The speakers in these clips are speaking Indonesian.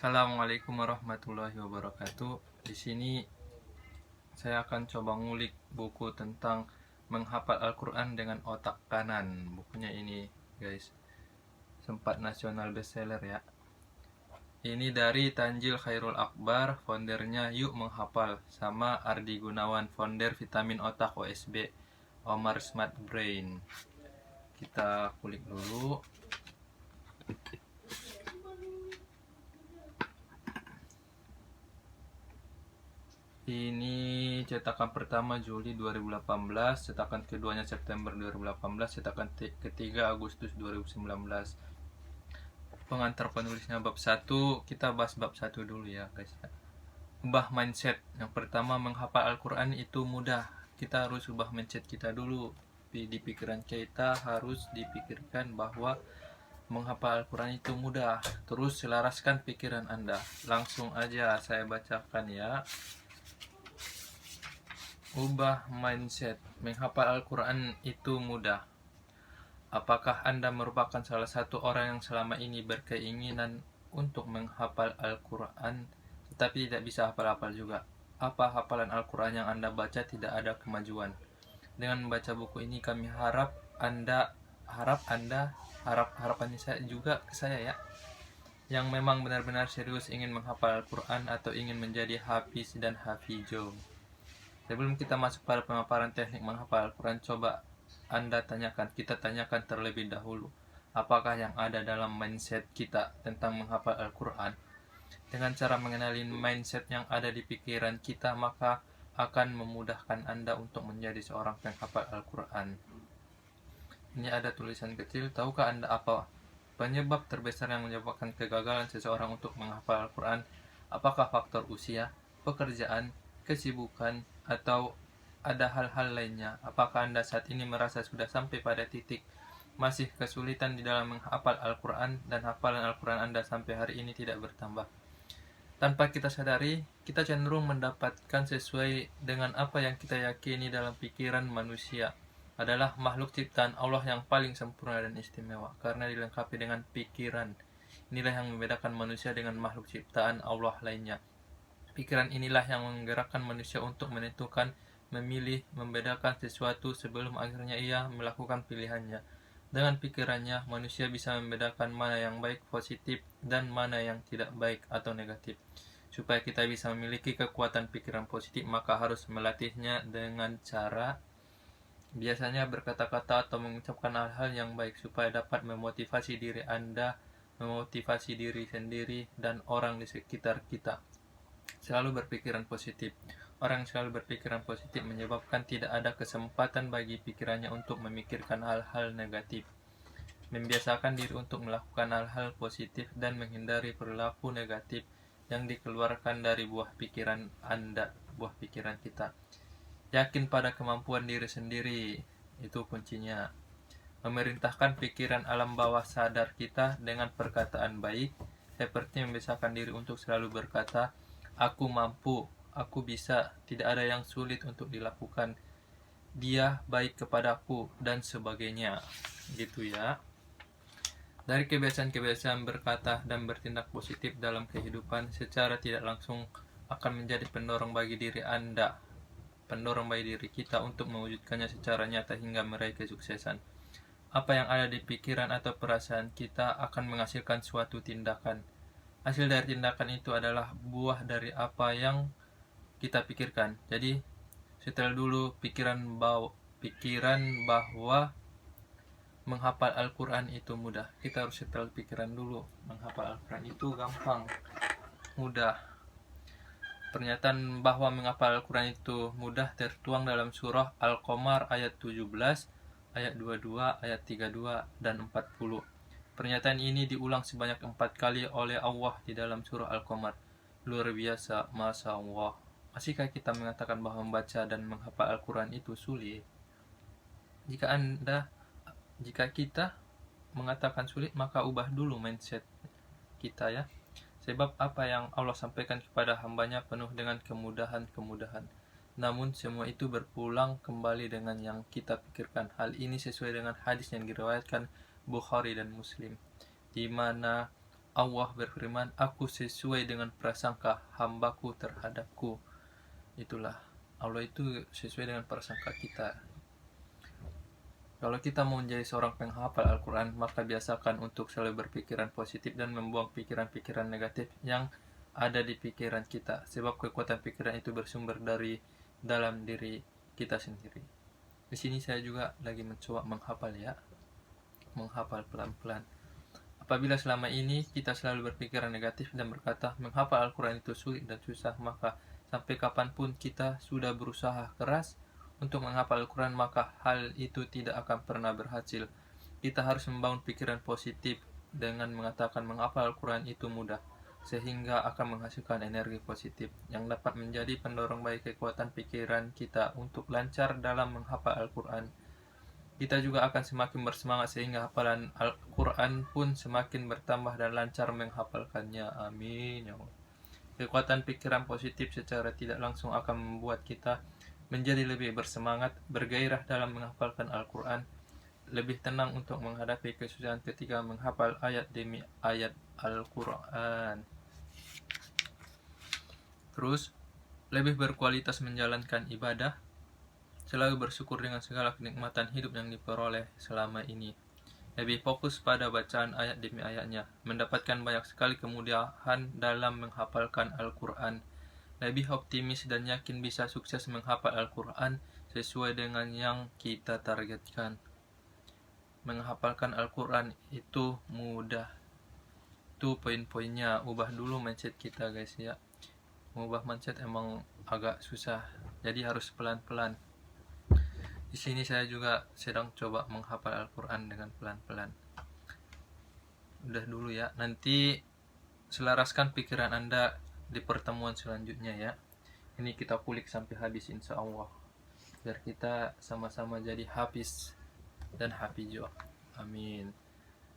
Assalamualaikum warahmatullahi wabarakatuh. Di sini saya akan coba ngulik buku tentang menghafal Al-Quran dengan otak kanan. Bukunya ini, guys, sempat nasional bestseller ya. Ini dari Tanjil Khairul Akbar, foundernya Yuk Menghafal, sama Ardi Gunawan, founder Vitamin Otak OSB, Omar Smart Brain. Kita kulik dulu. Ini cetakan pertama Juli 2018, cetakan keduanya September 2018, cetakan ketiga Agustus 2019. Pengantar penulisnya bab 1, kita bahas bab 1 dulu ya guys. Ubah mindset. Yang pertama, menghafal Al-Quran itu mudah. Kita harus ubah mindset kita dulu. Di pikiran kita harus dipikirkan bahwa menghafal Al-Quran itu mudah. Terus selaraskan pikiran Anda. Langsung aja saya bacakan ya. Ubah mindset. Menghafal Al-Quran itu mudah. Apakah Anda merupakan salah satu orang yang selama ini berkeinginan untuk menghafal Al-Quran tetapi tidak bisa hafal-hafal juga? Apa hafalan Al-Quran yang Anda baca tidak ada kemajuan? Dengan membaca buku ini kami harapannya saya juga ke saya ya, yang memang benar-benar serius ingin menghafal Al-Quran atau ingin menjadi hafiz dan hafizo. Sebelum kita masuk pada pemaparan teknik menghafal Al-Quran, coba kita tanyakan terlebih dahulu, apakah yang ada dalam mindset kita tentang menghafal Al-Quran? Dengan cara mengenali mindset yang ada di pikiran kita, maka akan memudahkan Anda untuk menjadi seorang penghafal Al-Quran. Ini ada tulisan kecil. Tahukah Anda apa penyebab terbesar yang menyebabkan kegagalan seseorang untuk menghafal Al-Quran? Apakah faktor usia, pekerjaan, kesibukan, atau ada hal-hal lainnya? Apakah Anda saat ini merasa sudah sampai pada titik masih kesulitan di dalam menghafal Al-Quran dan hafalan Al-Quran Anda sampai hari ini tidak bertambah? Tanpa kita sadari, kita cenderung mendapatkan sesuai dengan apa yang kita yakini dalam pikiran manusia adalah makhluk ciptaan Allah yang paling sempurna dan istimewa karena dilengkapi dengan pikiran. Inilah yang membedakan manusia dengan makhluk ciptaan Allah lainnya. Pikiran inilah yang menggerakkan manusia untuk menentukan, memilih, membedakan sesuatu sebelum akhirnya ia melakukan pilihannya. Dengan pikirannya, manusia bisa membedakan mana yang baik, positif, dan mana yang tidak baik atau negatif. Supaya kita bisa memiliki kekuatan pikiran positif, maka harus melatihnya dengan cara biasanya berkata-kata atau mengucapkan hal-hal yang baik supaya dapat memotivasi diri Anda, memotivasi diri sendiri, dan orang di sekitar kita. Selalu berpikiran positif. Orang yang selalu berpikiran positif menyebabkan tidak ada kesempatan bagi pikirannya untuk memikirkan hal-hal negatif. Membiasakan diri untuk melakukan hal-hal positif dan menghindari perilaku negatif yang dikeluarkan dari buah pikiran Anda, buah pikiran kita. Yakin pada kemampuan diri sendiri, itu kuncinya. Memerintahkan pikiran alam bawah sadar kita dengan perkataan baik, seperti membiasakan diri untuk selalu berkata, aku mampu, aku bisa, tidak ada yang sulit untuk dilakukan, dia baik kepadaku, dan sebagainya. Gitu ya. Dari kebiasaan-kebiasaan berkata dan bertindak positif dalam kehidupan secara tidak langsung akan menjadi pendorong bagi diri Anda, pendorong bagi diri kita untuk mewujudkannya secara nyata hingga meraih kesuksesan. Apa yang ada di pikiran atau perasaan kita akan menghasilkan suatu tindakan. Hasil dari tindakan itu adalah buah dari apa yang kita pikirkan. Jadi, setel dulu pikiran bahwa menghafal Al-Quran itu mudah. Kita harus setel pikiran dulu. Menghafal Al-Quran itu gampang, mudah. Pernyataan bahwa menghafal Al-Quran itu mudah tertuang dalam surah Al-Qamar ayat 17, ayat 22, ayat 32, dan 40. Pernyataan ini diulang sebanyak 4 kali oleh Allah di dalam surah Al-Qamar. Luar biasa, Masya Allah. Masihkah kita mengatakan bahwa membaca dan menghafal Al-Quran itu sulit? Jika kita mengatakan sulit, maka ubah dulu mindset kita ya. Sebab apa yang Allah sampaikan kepada hambanya penuh dengan kemudahan-kemudahan. Namun semua itu berpulang kembali dengan yang kita pikirkan. Hal ini sesuai dengan hadis yang diriwayatkan Bukhari dan Muslim, di mana Allah berfirman, aku sesuai dengan prasangka hambaku terhadapku. Itulah, Allah itu sesuai dengan prasangka kita. Kalau kita mau menjadi seorang penghafal Al-Quran, maka biasakan untuk selalu berpikiran positif dan membuang pikiran-pikiran negatif yang ada di pikiran kita. Sebab kekuatan pikiran itu bersumber dari dalam diri kita sendiri. Di sini saya juga lagi mencoba menghafal ya, menghafal pelan-pelan. Apabila selama ini kita selalu berpikiran negatif dan berkata menghafal Al-Quran itu sulit dan susah, maka sampai kapanpun kita sudah berusaha keras untuk menghafal Al-Quran, maka hal itu tidak akan pernah berhasil. Kita harus membangun pikiran positif dengan mengatakan menghafal Al-Quran itu mudah, sehingga akan menghasilkan energi positif yang dapat menjadi pendorong bagi kekuatan pikiran kita untuk lancar dalam menghafal Al-Quran. Kita juga akan semakin bersemangat sehingga hafalan Al-Quran pun semakin bertambah dan lancar menghafalkannya. Amin ya Allah. Kekuatan pikiran positif secara tidak langsung akan membuat kita menjadi lebih bersemangat, bergairah dalam menghafalkan Al-Quran, lebih tenang untuk menghadapi kesusahan ketika menghafal ayat demi ayat Al-Quran. Terus, lebih berkualitas menjalankan ibadah, selalu bersyukur dengan segala kenikmatan hidup yang diperoleh selama ini. Lebih fokus pada bacaan ayat demi ayatnya, mendapatkan banyak sekali kemudahan dalam menghafalkan Al-Quran. Lebih optimis dan yakin bisa sukses menghafal Al-Quran sesuai dengan yang kita targetkan. Menghafalkan Al-Quran itu mudah. Itu poin-poinnya. Ubah dulu mindset kita guys ya. Mengubah mindset emang agak susah. Jadi harus pelan-pelan. Di sini saya juga sedang coba menghafal Al-Quran dengan pelan-pelan. Udah dulu ya. Nanti selaraskan pikiran Anda di pertemuan selanjutnya ya. Ini kita kulik sampai habis insya Allah, biar kita sama-sama jadi hafiz dan hafizah. Amin.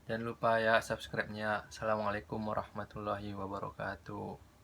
Jangan lupa ya subscribe-nya. Assalamualaikum warahmatullahi wabarakatuh.